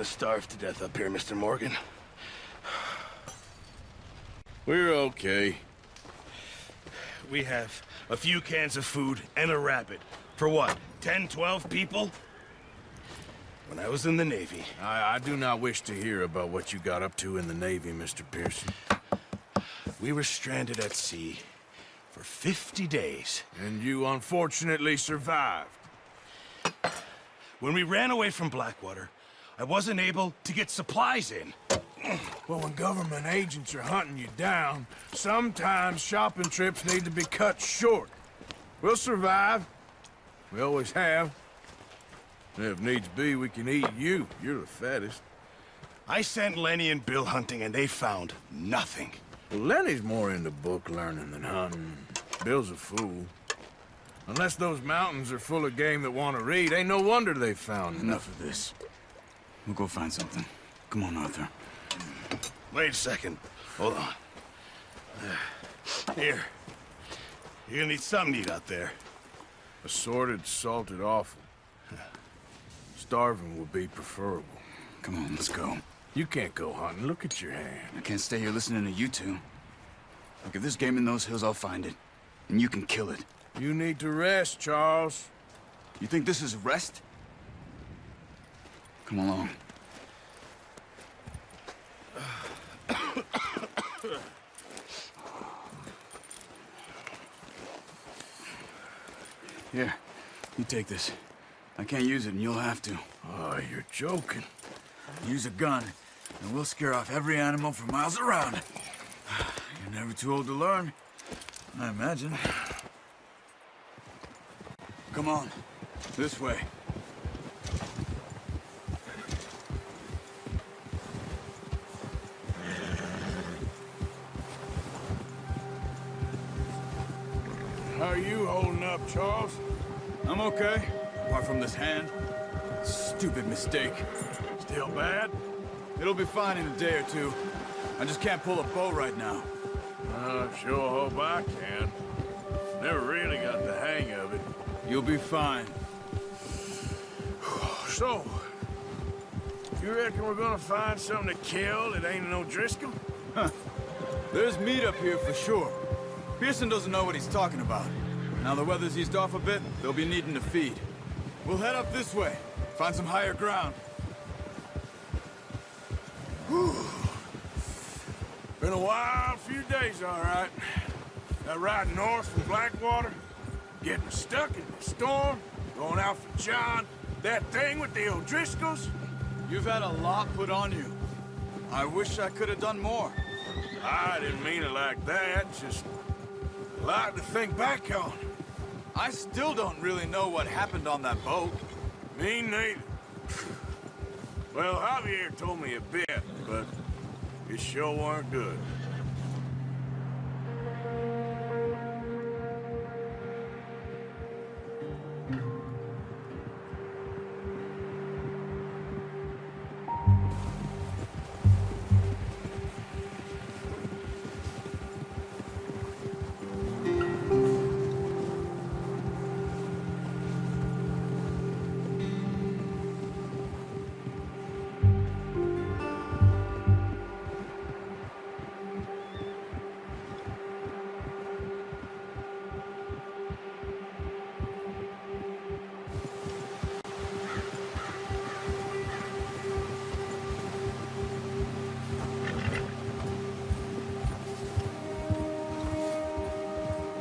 gonna starve to death up here, Mr. Morgan. We're okay. We have a few cans of food and a rabbit. For what, 10, 12 people? When I was in the Navy... I do not wish to hear about what you got up to in the Navy, Mr. Pearson. We were stranded at sea for 50 days. And you unfortunately survived. When we ran away from Blackwater, I wasn't able to get supplies in. Well, when government agents are hunting you down, sometimes shopping trips need to be cut short. We'll survive. We always have. And if needs be, we can eat you. You're the fattest. I sent Lenny and Bill hunting, and they found nothing. Well, Lenny's more into book learning than hunting. Bill's a fool. Unless those mountains are full of game that want to read, ain't no wonder they found Enough of this. We'll go find something. Come on, Arthur. Wait a second. Hold on. Here. You're gonna need something to eat out there. Assorted, salted offal. Starving would be preferable. Come on, let's go. You can't go hunting. Look at your hand. I can't stay here listening to you two. Look, if there's game in those hills, I'll find it. And you can kill it. You need to rest, Charles. You think this is rest? Come along. Here, you take this. I can't use it, and you'll have to. Oh, you're joking. Use a gun, and we'll scare off every animal for miles around. You're never too old to learn, I imagine. Come on, this way. How are you holding up, Charles? I'm okay, apart from this hand. Stupid mistake. Still bad? It'll be fine in a day or two. I just can't pull a bow right now. Sure hope I can. Never really got the hang of it. You'll be fine. So, you reckon we're gonna find something to kill that ain't no Driscoll? Huh. There's meat up here for sure. Pearson doesn't know what he's talking about. Now the weather's eased off a bit, they'll be needing to feed. We'll head up this way, find some higher ground. Whew. Been a wild few days, all right. That ride north from Blackwater, getting stuck in the storm, going out for John, that thing with the O'Driscolls. You've had a lot put on you. I wish I could have done more. I didn't mean it like that, just a lot to think back on. I still don't really know what happened on that boat. Me neither. Well, Javier told me a bit, but it sure weren't good.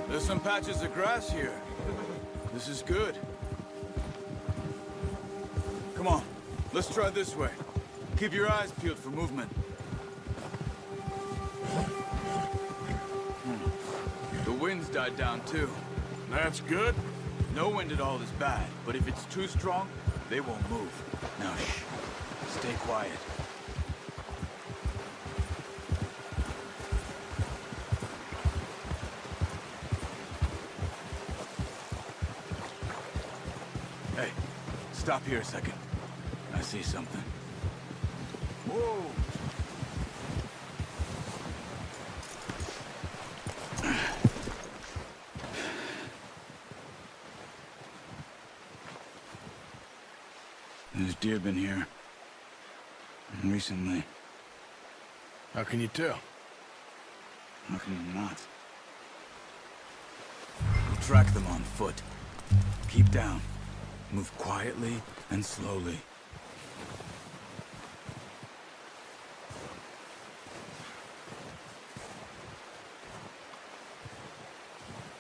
There's some patches of grass here. This is good. Come on, let's try this way. Keep your eyes peeled for movement. The wind's died down too. That's good. No wind at all is bad, but if it's too strong, they won't move. Now shh, stay quiet. Hey, stop here a second. I see something. Whoa. There's deer been here. recently. How can you tell? How can you not? We'll track them on foot. Keep down. Move quietly and slowly.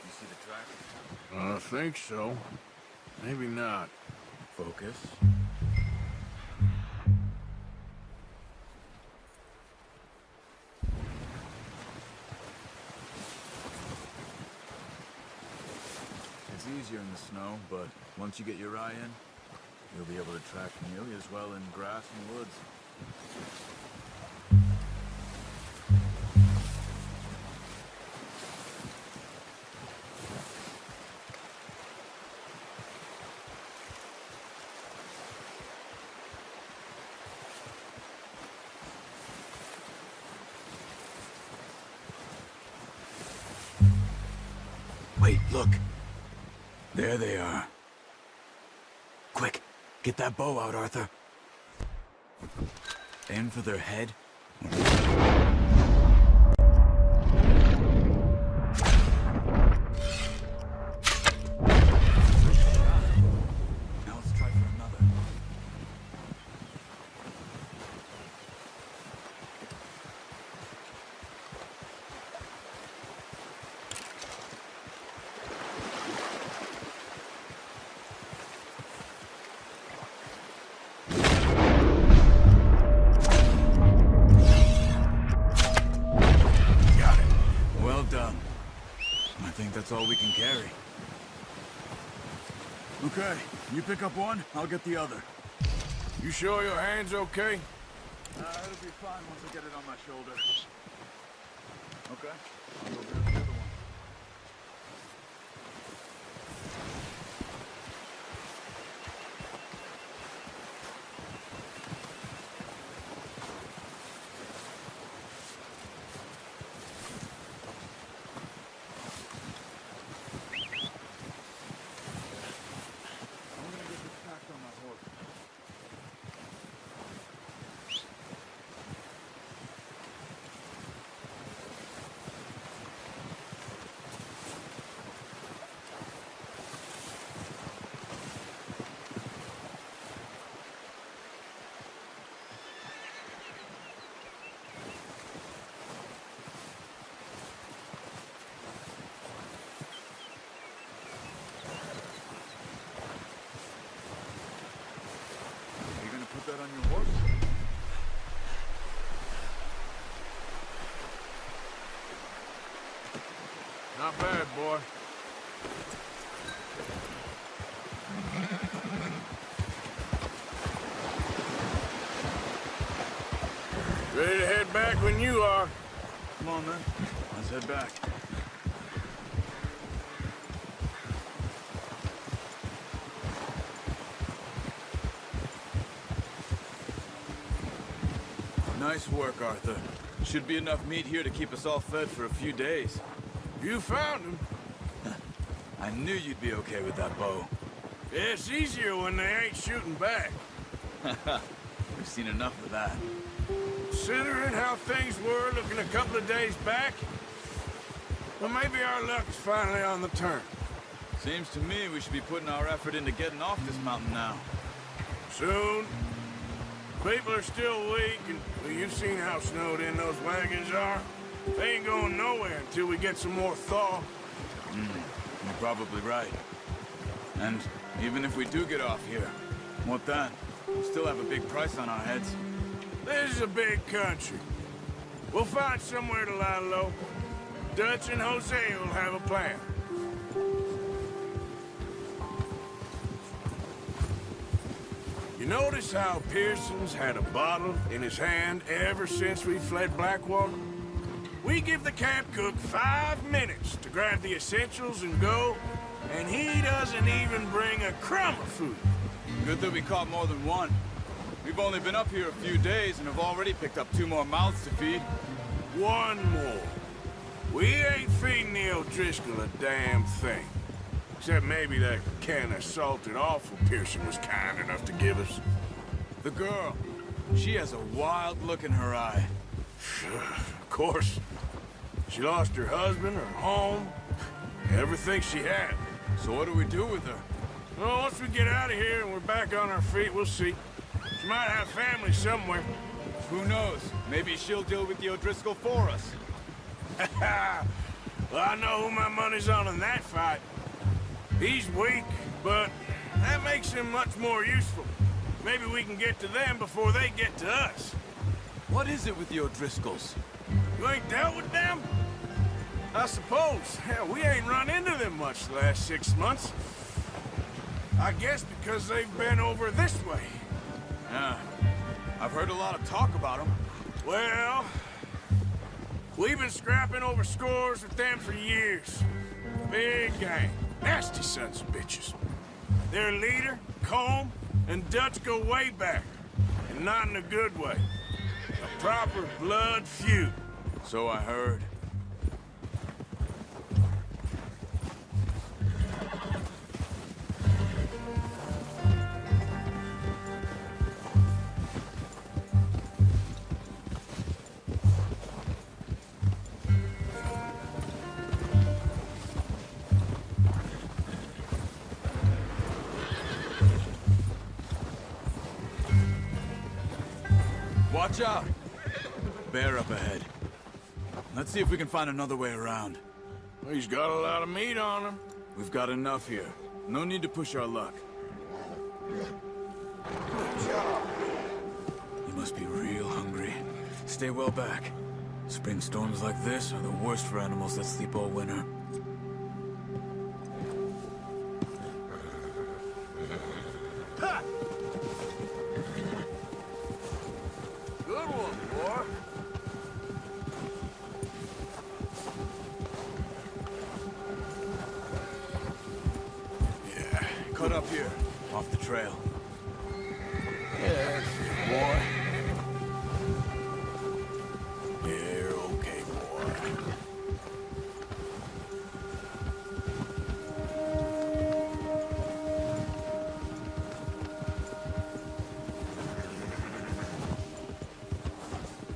You see the track? I think so. Maybe not. Focus. It's easier in the snow, but once you get your eye in, you'll be able to track nearly as well in grass and woods. Wait, look. There they are. Quick, get that bow out, Arthur. Aim for their head. Now let's try for another. Done. I think that's all we can carry. Okay, you pick up one, I'll get the other. You sure your hand's okay? It'll be fine once I get it on my shoulder. Okay, I'll go grab the other one. Put that on your horse? Not bad, boy. Ready to head back when you are. Come on, then. Let's head back. Nice work, Arthur. Should be enough meat here to keep us all fed for a few days. You found him. I knew you'd be okay with that bow. It's easier when they ain't shooting back. We've seen enough of that. Considering how things were looking a couple of days back, well, maybe our luck is finally on the turn. Seems to me we should be putting our effort into getting off this mountain now. Soon. People are still weak, and well, you've seen how snowed in those wagons are. They ain't going nowhere until we get some more thaw. You're probably right. And even if we do get off here, what then? We still have a big price on our heads. This is a big country. We'll find somewhere to lie low. Dutch and Jose will have a plan. You notice how Pearson's had a bottle in his hand ever since we fled Blackwater? We give the camp cook 5 minutes to grab the essentials and go, and he doesn't even bring a crumb of food. Good that we caught more than one. We've only been up here a few days and have already picked up 2 more mouths to feed. One more. We ain't feeding the O'Driscoll a damn thing. Except maybe that can of salted offal Pearson was kind enough to give us. The girl. She has a wild look in her eye. Of course. She lost her husband, her home, everything she had. So what do we do with her? Well, once we get out of here and we're back on our feet, we'll see. She might have family somewhere. Who knows? Maybe she'll deal with the O'Driscoll for us. Well, I know who my money's on in that fight. He's weak, but that makes him much more useful. Maybe we can get to them before they get to us. What is it with the O'Driscolls? You ain't dealt with them? I suppose. Hell, we ain't run into them much the last 6 months. I guess because they've been over this way. Yeah. I've heard a lot of talk about them. Well, we've been scrapping over scores with them for years. Big gang. Nasty sons of bitches. Their leader, Combe, and Dutch go way back. And not in a good way. A proper blood feud. So I heard. Watch out! Bear up ahead. Let's see if we can find another way around. He's got a lot of meat on him. We've got enough here. No need to push our luck. Good job. You must be real hungry. Stay well back. Spring storms like this are the worst for animals that sleep all winter. Ha! Good one, boy. Yeah, cut up here, off the trail. Yeah, that's it, boy. Yeah, you're okay, boy.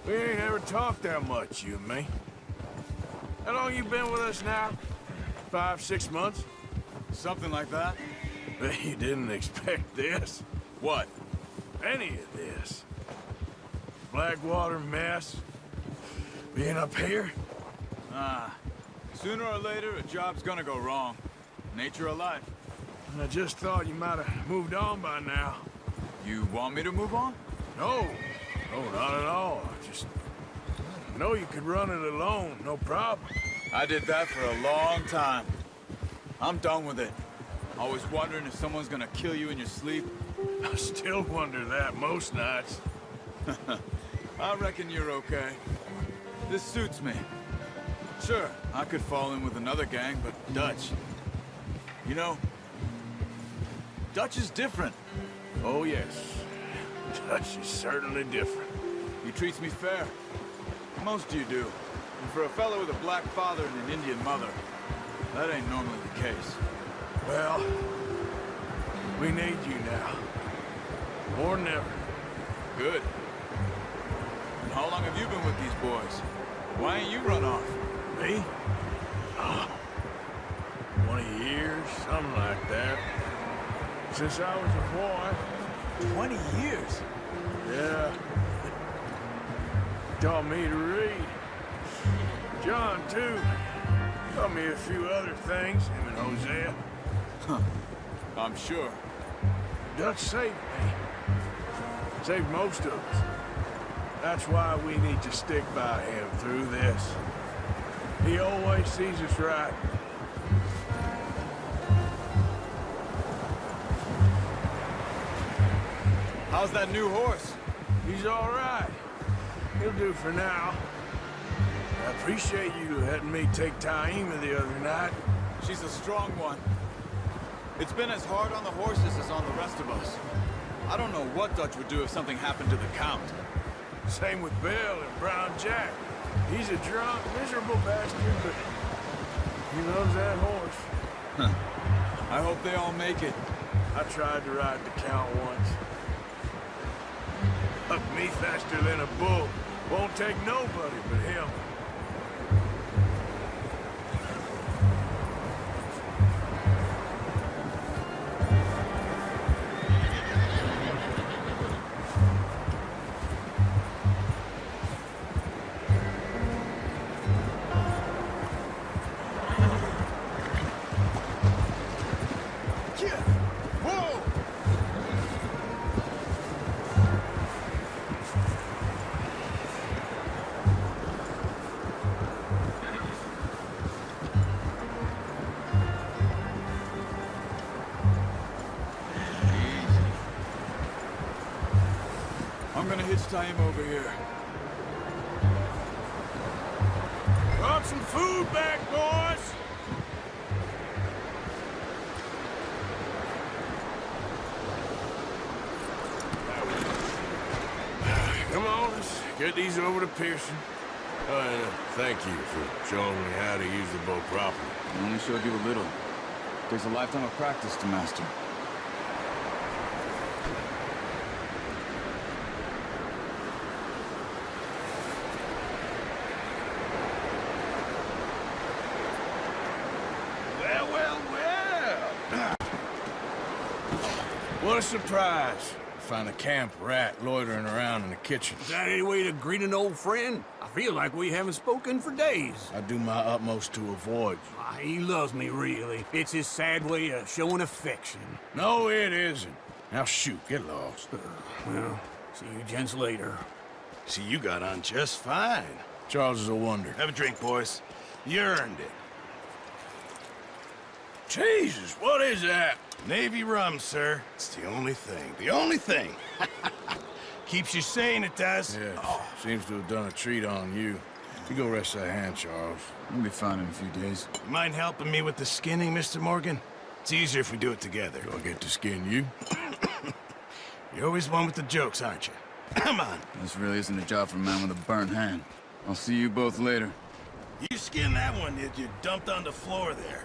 We ain't ever talked that much, you and me. How long you been with us now? 5, 6 months? Something like that? Bet you didn't expect this. What? Any of this. Blackwater mess. Being up here. Ah. Sooner or later, a job's gonna go wrong. Nature of life. And I just thought you might have moved on by now. You want me to move on? No. No, not at all. I just know you could run it alone, no problem. I did that for a long time. I'm done with it. Always wondering if someone's gonna kill you in your sleep. I still wonder that most nights. I reckon you're okay. This suits me. Sure, I could fall in with another gang, but Dutch... You know, Dutch is different. Oh, yes. Dutch is certainly different. He treats me fair. Most of you do. And for a fellow with a black father and an Indian mother, that ain't normally the case. Well, we need you now. More than ever. Good. And how long have you been with these boys? Why ain't you run off? Me? 20 years, something like that. Since I was a boy. 20 years? Yeah. Taught me to read. John, too. Taught me a few other things, him and Hosea. Huh. I'm sure. Dutch saved me. Saved most of us. That's why we need to stick by him through this. He always sees us right. How's that new horse? He's all right. He'll do for now. I appreciate you letting me take Taima the other night. She's a strong one. It's been as hard on the horses as on the rest of us. I don't know what Dutch would do if something happened to the Count. Same with Bill and Brown Jack. He's a drunk, miserable bastard, but he loves that horse. Huh. I hope they all make it. I tried to ride the Count once. Up me faster than a bull. Won't take nobody but him. I'm gonna hitch tie him over here. Brought some food back, boys! Come on, let's get these over to Pearson. And thank you for showing me how to use the bow properly. I only showed you a little. Takes a lifetime of practice to master. What a surprise. Find a camp rat loitering around in the kitchen. Is that any way to greet an old friend? I feel like we haven't spoken for days. I do my utmost to avoid you. He loves me, really. It's his sad way of showing affection. No, it isn't. Now shoot, get lost. Well, see you gents later. See, you got on just fine. Charles is a wonder. Have a drink, boys. You earned it. Jesus, what is that? Navy rum, sir. It's the only thing. The only thing. Keeps you sane, it does. Yeah, seems to have done a treat on you. You go rest that hand, Charles. We'll be fine in a few days. You mind helping me with the skinning, Mr. Morgan? It's easier if we do it together. Do I get to skin you? You're always one with the jokes, aren't you? Come on. This really isn't a job for a man with a burnt hand. I'll see you both later. You skinned that one, did you? Dumped on the floor there.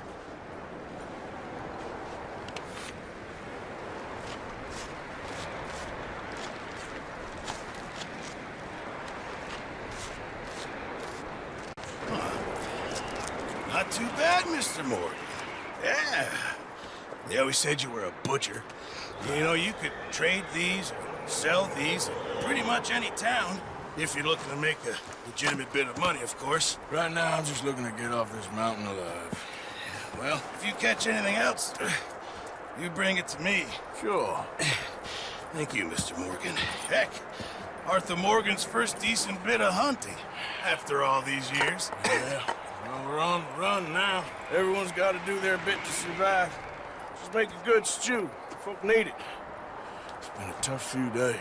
Not too bad, Mr. Morgan. Yeah. They always said you were a butcher. You know, you could trade these or sell these in pretty much any town, if you're looking to make a legitimate bit of money, of course. Right now, I'm just looking to get off this mountain alive. Well, if you catch anything else, you bring it to me. Sure. Thank you, Mr. Morgan. Heck, Arthur Morgan's first decent bit of hunting after all these years. Yeah. Well, we're on the run now. Everyone's got to do their bit to survive. Just make a good stew. Folk need it. It's been a tough few days.